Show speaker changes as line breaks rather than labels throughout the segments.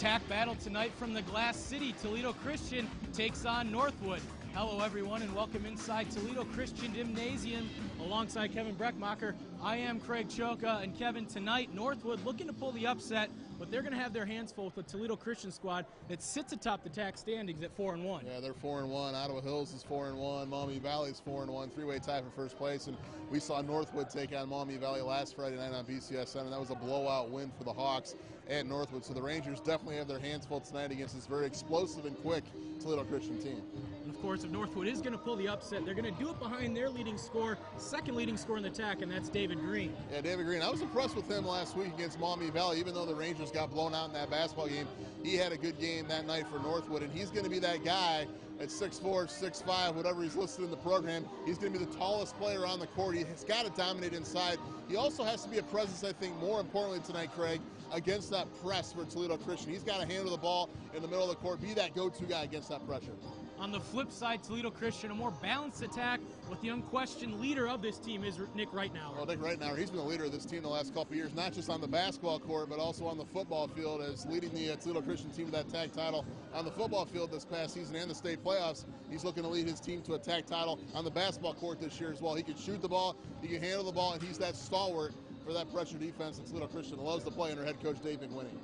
TAAC battle tonight from the Glass City. Toledo Christian takes on Northwood. Hello everyone and welcome inside Toledo Christian Gymnasium alongside Kevin Breckmacher. I am Craig Choka, and Kevin, tonight Northwood looking to pull the upset, but they're going to have their hands full with the Toledo Christian squad that sits atop the TAAC standings at 4-1.
Yeah, they're 4-1. Ottawa Hills is 4-1. Maumee Valley's 4-1. Three-way tie for first place, and we saw Northwood take on Maumee Valley last Friday night on BCSN, and that was a blowout win for the Hawks at Northwood. So the Rangers definitely have their hands full tonight against this very explosive and quick Toledo Christian team.
And of course, if Northwood is going to pull the upset, they're going to do it behind their leading scorer, second leading scorer in the TAAC, and that's David Green.
Yeah, David Green. I was impressed with him last week against Maumee Valley. Even though the Rangers got blown out in that basketball game, he had a good game that night for Northwood, and he's going to be that guy at 6'4", 6'5", whatever he's listed in the program. He's going to be the tallest player on the court. He's got to dominate inside. He also has to be a presence, I think, more importantly tonight, Craig, against that press for Toledo Christian. He's got to handle the ball in the middle of the court, be that go-to guy against that pressure.
On the flip side, Toledo Christian, a more balanced attack with the unquestioned leader of this team is Nick Reitnauer.
Well, Nick Reitnauer, he's been the leader of this team the last couple of years, not just on the basketball court, but also on the football field, as leading the Toledo Christian team to that TAAC title on the football field this past season and the state playoffs. He's looking to lead his team to a TAAC title on the basketball court this year as well. He can shoot the ball, he can handle the ball, and he's that stalwart for that pressure defense that Toledo Christian loves to play under head coach Dave McWinney.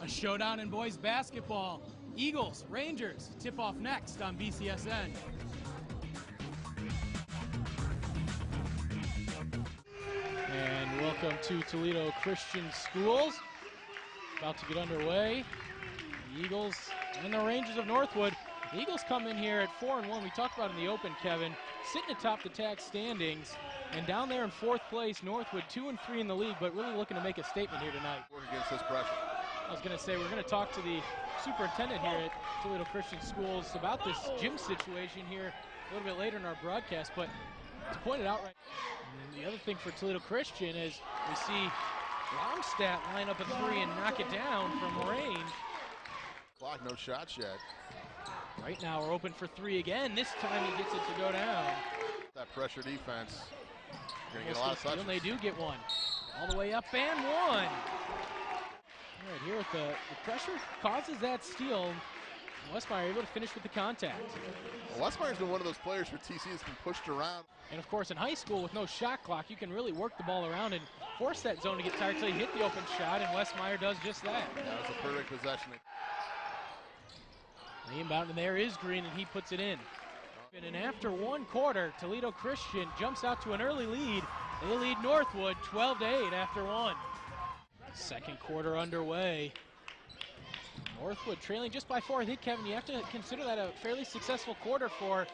A showdown in boys basketball. Eagles, Rangers, tip-off next on BCSN. And welcome to Toledo Christian Schools. About to get underway. The Eagles and the Rangers of Northwood. The Eagles come in here at 4-1. We talked about in the open, Kevin, sitting atop the TAAC standings. And down there in fourth place, Northwood 2-3 in the league, but really looking to make a statement here tonight.
Work against this pressure.
I was going to say, we're going to talk to the superintendent here at Toledo Christian Schools about this gym situation here a little bit later in our broadcast, but to point it out right now, and the other thing for Toledo Christian is we see Romstadt line up a three and knock it down from range.
Clock, no shots yet.
Right now we're open for three again. This time he gets it to go down.
That pressure defense, you're going to get a lot of touches.
And they do get one. All the way up and one. All right, here with the pressure causes that steal. Westmeyer able to finish with the contact.
Well, Westmeyer's been one of those players for TC that's been pushed around.
And of course, in high school with no shot clock, you can really work the ball around and force that zone to get tired until you hit the open shot, and Westmeyer does just that.
That was a perfect possession.
The inbound, and there is Green, and he puts it in. And after one quarter, Toledo Christian jumps out to an early lead. They lead Northwood 12-8 after one. Second quarter underway. Northwood trailing just by 4. I think, Kevin, you have to consider that a fairly successful quarter for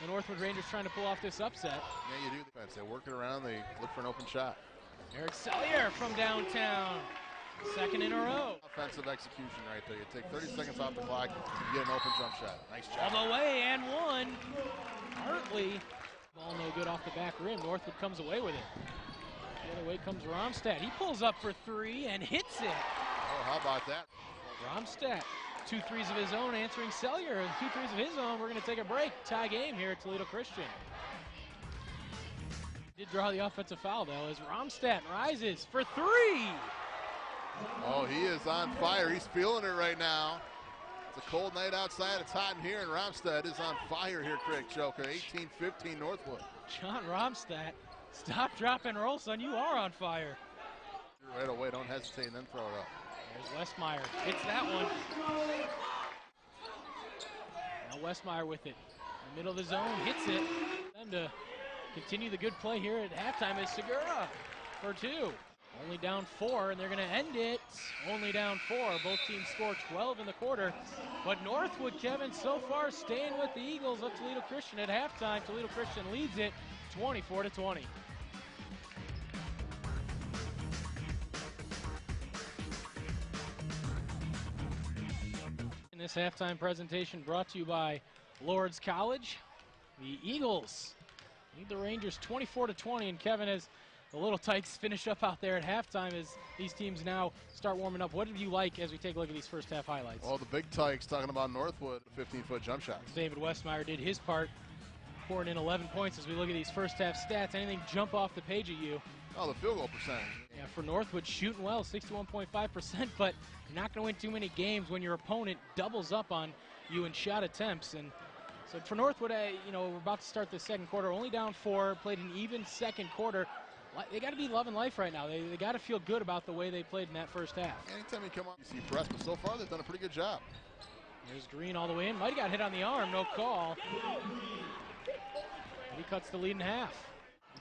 the Northwood Rangers trying to pull off this upset.
Yeah, you do. They work it around. They look for an open shot.
Eric Sellier from downtown. Second in a row.
Offensive execution right there. You take 30 seconds off the clock, you get an open jump shot. Nice job.
All the way and one. Hartley. Ball no good off the back rim. Northwood comes away with it. The other way comes Romstadt. He pulls up for three and hits it.
Oh, how about that?
Romstadt, 2 threes of his own, answering Sellier, and 2 threes of his own. We're going to take a break. Tie game here at Toledo Christian. Did draw the offensive foul, though, as Romstadt rises for 3.
Oh, he is on fire. He's feeling it right now. It's a cold night outside. It's hot in here, and Romstadt is on fire here, Craig Choka. 18-15 Northwood.
John Romstadt, stop, drop, and roll, son. You are on fire.
Right away. Don't hesitate and then throw it up.
There's Westmeyer. Hits that one. Now Westmeyer with it. In the middle of the zone. Hits it. Them to continue the good play here at halftime is Segura for 2. Only down 4, and they're going to end it. Only down 4. Both teams score 12 in the quarter. But Northwood, Kevin, so far staying with the Eagles of Toledo Christian at halftime. Toledo Christian leads it 24-20. In this halftime presentation brought to you by Lourdes College. The Eagles lead the Rangers 24-20, and Kevin, has the Little Tykes finish up out there at halftime as these teams now start warming up. What did you like as we take a look at these first half highlights?
Well, the big Tykes talking about Northwood, 15-foot jump shots.
David Westmeyer did his part. pouring in 11 points as we look at these first half stats. Anything jump off the page at you?
Oh, the field goal percentage.
Yeah, for Northwood, shooting well, 61.5%, but you're not going to win too many games when your opponent doubles up on you in shot attempts. And so for Northwood, we're about to start the second quarter, only down 4, played an even second quarter. They got to be loving life right now. They got to feel good about the way they played in that first half.
Anytime you come on, you see press, but so far they've done a pretty good job.
There's Green all the way in. Might have got hit on the arm, no call. He cuts the lead in half.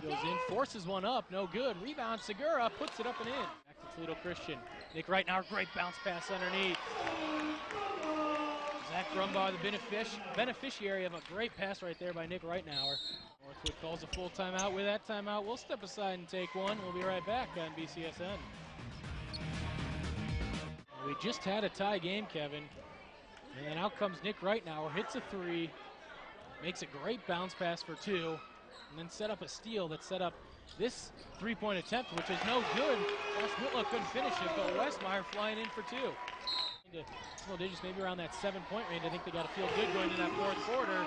He goes in, forces one up, no good. Rebound, Segura puts it up and in. Back to Toledo Christian. Nick Reitnauer, great bounce pass underneath. Zach Grumbaugh, the beneficiary of a great pass right there by Nick Reitnauer. Northwood calls a full timeout. With that timeout, we'll step aside and take one. We'll be right back on BCSN. We just had a tie game, Kevin. And then out comes Nick Reitnauer, hits a 3, makes a great bounce pass for 2, and then set up a steal that set up this three-point attempt, which is no good. Josh Whitlow couldn't finish it, but Westmeyer flying in for 2. Into single digits, maybe around that 7-point range. I think they got to feel good going into that fourth quarter,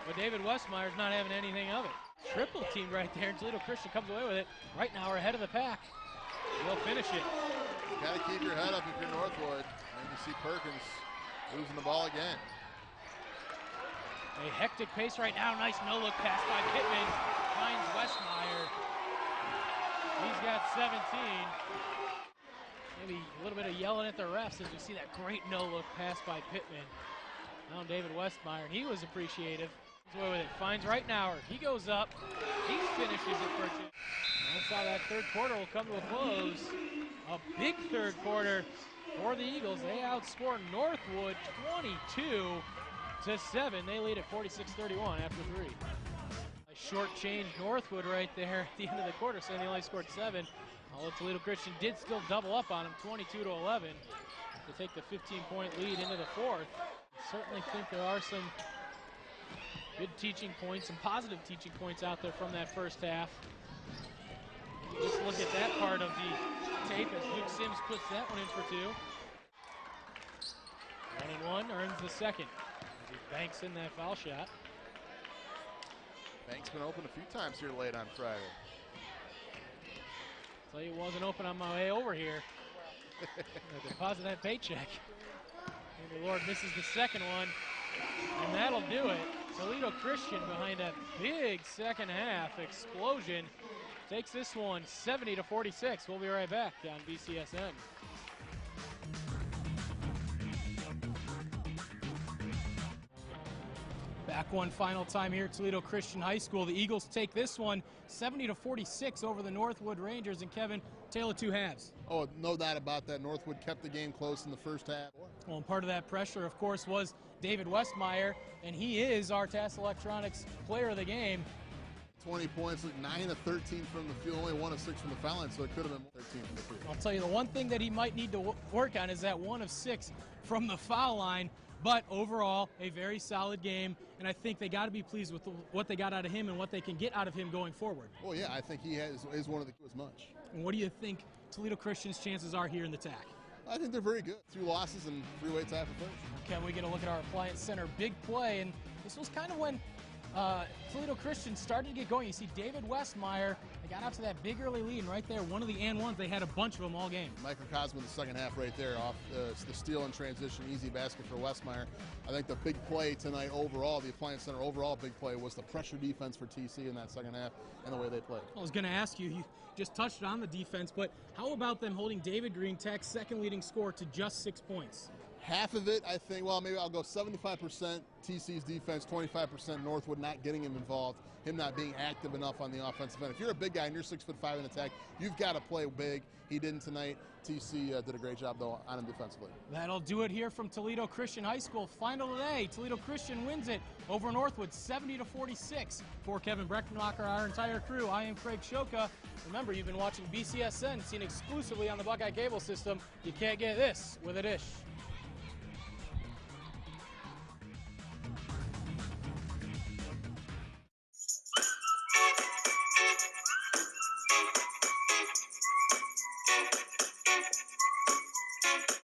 but David Westmeyer's not having anything of it. Triple teamed right there, and Toledo Christian comes away with it. Reitnauer ahead of the pack. He'll finish it.
You got to keep your head up if you're Northwood. And you see Perkins losing the ball again.
A hectic pace right now. Nice no-look pass by Pittman. Finds Westmeyer. He's got 17. Maybe a little bit of yelling at the refs as we see that great no-look pass by Pittman. Now David Westmeyer, and he was appreciative. He's away with it. Finds Reitnauer. He goes up. He finishes it for 2. That's how that third quarter will come to a close. A big third quarter for the Eagles. They outscore Northwood 22-7. They lead at 46-31 after 3. A short change Northwood right there at the end of the quarter, saying they only scored 7. Although Toledo Christian did still double up on them, 22-11, to take the 15-point lead into the fourth. I certainly think there are some good teaching points, some positive teaching points out there from that first half. You just look at that part of the tape as Luke Sims puts that one in for 2. 1-1 earns the second as he banks in that foul shot.
Bank's been open a few times here late on Friday.
Tell you, it wasn't open on my way over here. I deposit that paycheck. Andrew Lord misses the second one, and that'll do it. Toledo Christian behind a big second half explosion takes this one 70-46. We'll be right back on BCSN. Back one final time here at Toledo Christian High School. The Eagles take this one 70-46 over the Northwood Rangers. And Kevin, tale of 2 halves.
Oh, no doubt about that. Northwood kept the game close in the first half.
Well, and part of that pressure, of course, was David Westmeyer, and he is our TAAC Electronics player of the game.
20 points, 9 of 13 from the field, only 1 of 6 from the foul line, so it could have been 13 from the field.
I'll tell you, the one thing that he might need to work on is that 1 of 6 from the foul line. But overall, a very solid game, and I think they got to be pleased with what they got out of him and what they can get out of him going forward.
Well, yeah, I think he is one of the as much.
And what do you think Toledo Christian's chances are here in the TAAC?
I think they're very good. 2 losses and 3-way tie for first.
Okay, we get a look at our Appliance Center big play, and this was kind of when Toledo Christian started to get going. You see David Westmeyer, they got out to that big early lead, and right there, one of the and ones, they had a bunch of them all game.
Microcosm in the second half right there off the steal and transition, easy basket for Westmeyer. I think the big play tonight overall, the Appliance Center overall big play was the pressure defense for TC in that second half and the way they played.
I was going to ask you, you just touched on the defense, but how about them holding David Green, TAAC's second leading scorer, to just 6 points?
Half of it, I think, well, maybe I'll go 75% TC's defense, 25% Northwood not getting him involved, him not being active enough on the offensive end. If you're a big guy and you're 6'5" in attack, you've got to play big. He didn't tonight. TC did a great job, though, on him defensively. That'll do it here from Toledo Christian High School. Final today, Toledo Christian wins it over Northwood 70-46. For Kevin Breckenlocker, our entire crew, I am Craig Shoka. Remember, you've been watching BCSN, seen exclusively on the Buckeye Cable System. You can't get this with a dish.